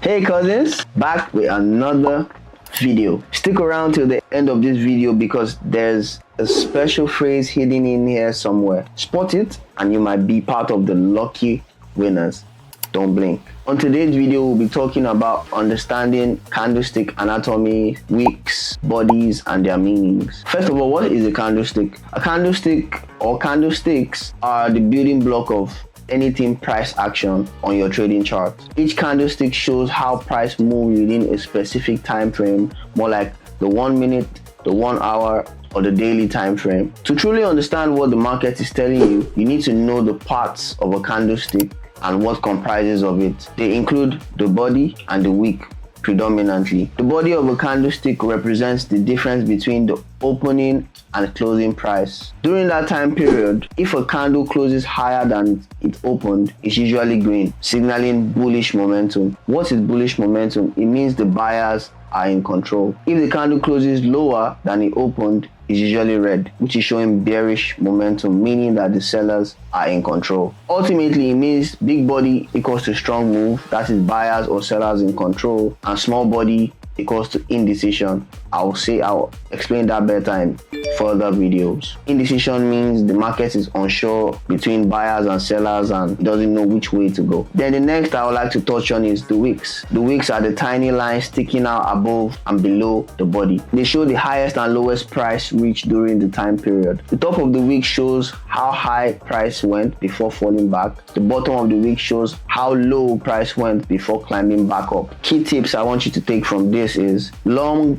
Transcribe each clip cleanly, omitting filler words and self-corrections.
Hey cousins, back with another video. Stick around till the end of this video because there's a special phrase hidden in here somewhere. Spot it and you might be part of the lucky winners. Don't blink. On today's video, we'll be talking about understanding candlestick anatomy, wicks, bodies, and their meanings. First of all, what is a candlestick? A candlestick or candlesticks are the building block of anything price action on your trading chart. Each candlestick shows how price moves within a specific time frame, more like the 1 minute, the 1 hour, or the daily time frame. To truly understand what the market is telling you, you need to know the parts of a candlestick and what comprises of it. They include the body and the wick predominantly. The body of a candlestick represents the difference between the opening and closing price. During that time period, if a candle closes higher than it opened, it's usually green, signaling bullish momentum. What is bullish momentum? It means the buyers are in control. If the candle closes lower than it opened, it's usually red, which is showing bearish momentum, meaning that the sellers are in control. Ultimately, it means big body equals to strong move, that is buyers or sellers in control, and small body equals to indecision. I'll explain that better in further videos. Indecision means the market is unsure between buyers and sellers and doesn't know which way to go. Then the next I would like to touch on is the wicks. The wicks are the tiny lines sticking out above and below the body. They show the highest and lowest price reached during the time period. The top of the wick shows how high price went before falling back. The bottom of the wick shows how low price went before climbing back up. Key tips I want you to take from this is long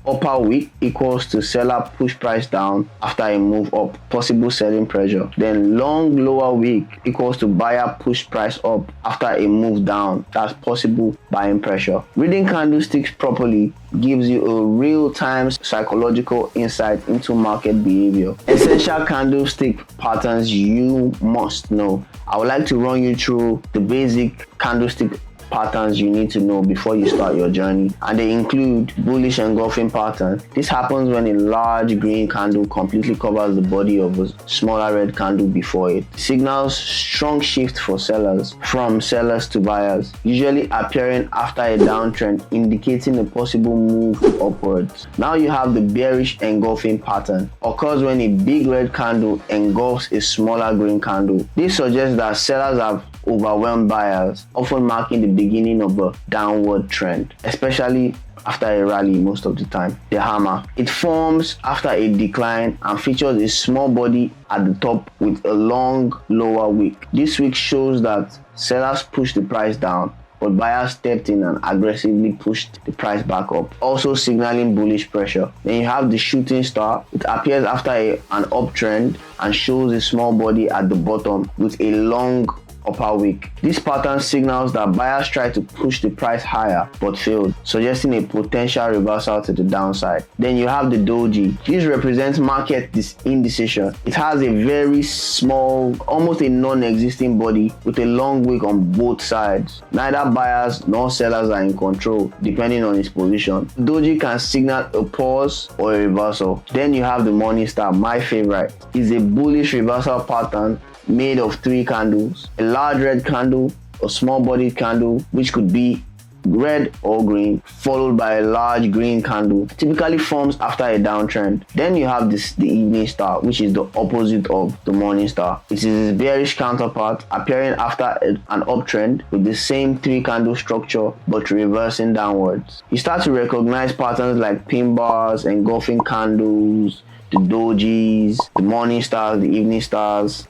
upper wick equals to seller push price down after a move up, possible selling pressure. Then long lower wick equals to buyer push price up after a move down, that's possible buying pressure. Reading candlesticks properly gives you a real-time psychological insight into market behavior. Essential candlestick patterns you must know. I would like to run you through the basic candlestick patterns you need to know before you start your journey, and they include bullish engulfing pattern. This happens when a large green candle completely covers the body of a smaller red candle before it. Signals strong shift for sellers, from sellers to buyers, usually appearing after a downtrend, indicating a possible move upwards. Now you have the bearish engulfing pattern. Occurs when a big red candle engulfs a smaller green candle. This suggests that sellers have overwhelmed buyers, often marking the beginning of a downward trend, especially after a rally most of the time. The hammer. It forms after a decline and features a small body at the top with a long lower wick. This wick shows that sellers pushed the price down, but buyers stepped in and aggressively pushed the price back up, also signaling bullish pressure. Then you have the shooting star. It appears after an uptrend and shows a small body at the bottom with a long upper wick. This pattern signals that buyers tried to push the price higher but failed, suggesting a potential reversal to the downside. Then you have the doji. This represents market indecision. It has a very small, almost a non-existing body with a long wick on both sides. Neither buyers nor sellers are in control depending on its position. Doji can signal a pause or a reversal. Then you have the morning star, my favorite. It's a bullish reversal pattern made of 3 candles, a large red candle, a small bodied candle which could be red or green, followed by a large green candle, typically forms after a downtrend. Then you have the evening star, which is the opposite of the morning star. It is its bearish counterpart, appearing after an uptrend with the same 3 candle structure but reversing downwards. You start to recognize patterns like pin bars, engulfing candles, the dojis, the morning stars, the evening stars,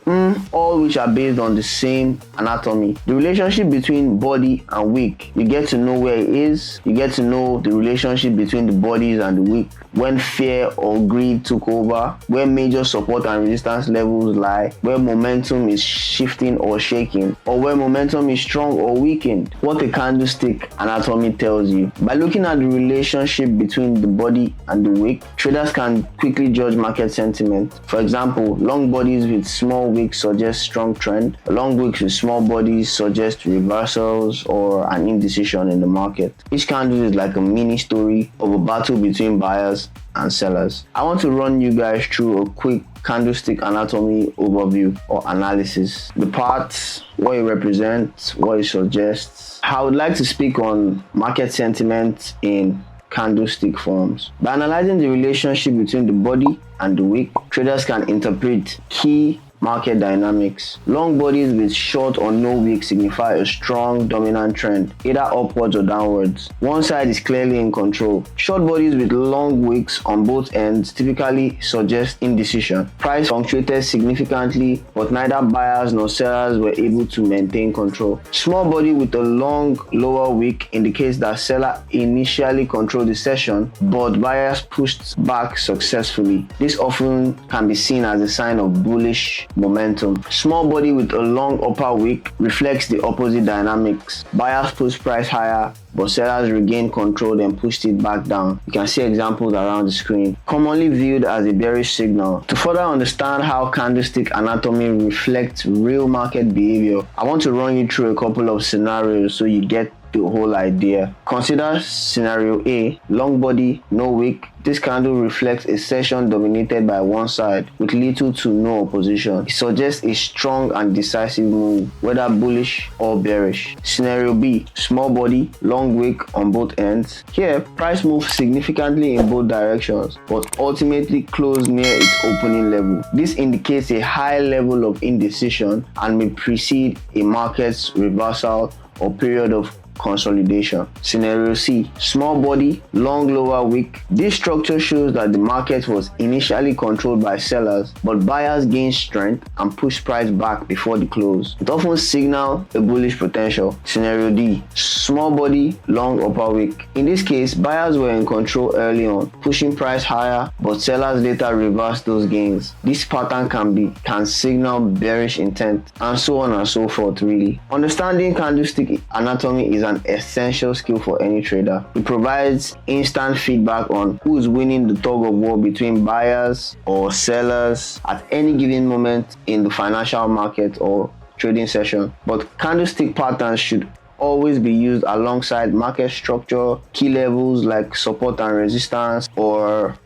all which are based on the same anatomy. The relationship between body and wick, you get to know where it is. You get to know the relationship between the bodies and the wick, when fear or greed took over, where major support and resistance levels lie, where momentum is shifting or shaking, or where momentum is strong or weakened. What the candlestick anatomy tells you. By looking at the relationship between the body and the wick, traders can quickly judge judge market sentiment. For example, long bodies with small wicks suggest strong trend. Long wicks with small bodies suggest reversals or an indecision in the market. Each candle is like a mini story of a battle between buyers and sellers. I want to run you guys through a quick candlestick anatomy overview or analysis. The parts, what it represents, what it suggests. I would like to speak on market sentiment in candlestick forms. By analyzing the relationship between the body and the wick, traders can interpret key market dynamics. Long bodies with short or no wick signify a strong dominant trend, either upwards or downwards. One side is clearly in control. Short bodies with long wicks on both ends typically suggest indecision. Price fluctuated significantly, but neither buyers nor sellers were able to maintain control. Small body with a long lower wick indicates that seller initially controlled the session, but buyers pushed back successfully. This often can be seen as a sign of bullish momentum. Small body with a long upper wick reflects the opposite dynamics. Buyers pushed price higher, but sellers regained control and pushed it back down. You can see examples around the screen. Commonly viewed as a bearish signal. To further understand how candlestick anatomy reflects real market behavior, I want to run you through a couple of scenarios so you get the whole idea. Consider scenario A, long body, no wick. This candle reflects a session dominated by one side with little to no opposition. It suggests a strong and decisive move, whether bullish or bearish. Scenario B, small body, long wick on both ends. Here, price moves significantly in both directions, but ultimately closed near its opening level. This indicates a high level of indecision and may precede a market's reversal or period of consolidation. Scenario C, small body, long lower wick. This structure shows that the market was initially controlled by sellers, but buyers gained strength and pushed price back before the close. It often signals a bullish potential. Scenario D, small body, long upper wick. In this case, buyers were in control early on, pushing price higher, but sellers later reversed those gains. This pattern can signal bearish intent, and so on and so forth really. Understanding candlestick anatomy is an essential skill for any trader. It provides instant feedback on who is winning the tug of war between buyers or sellers at any given moment in the financial market or trading session. But candlestick patterns should always be used alongside market structure, key levels like support and resistance, or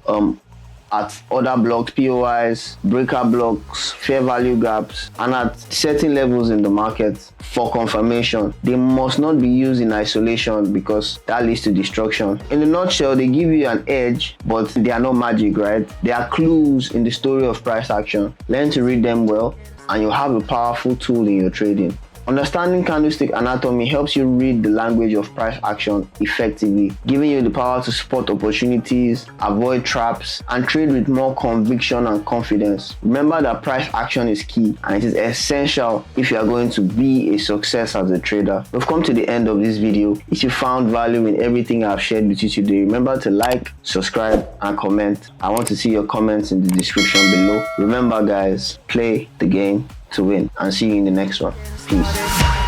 at other blocks, POIs, breaker blocks, fair value gaps, and at certain levels in the market for confirmation. They must not be used in isolation because that leads to destruction. In a nutshell, they give you an edge, but they are not magic, right? They are clues in the story of price action. Learn to read them well, and you'll have a powerful tool in your trading. Understanding candlestick anatomy helps you read the language of price action effectively, giving you the power to spot opportunities, avoid traps, and trade with more conviction and confidence. Remember that price action is key, and it is essential if you are going to be a success as a trader. We've come to the end of this video. If you found value in everything I've shared with you today, remember to like, subscribe, and comment. I want to see your comments in the description below. Remember guys, play the game to win, and see you in the next one. Peace.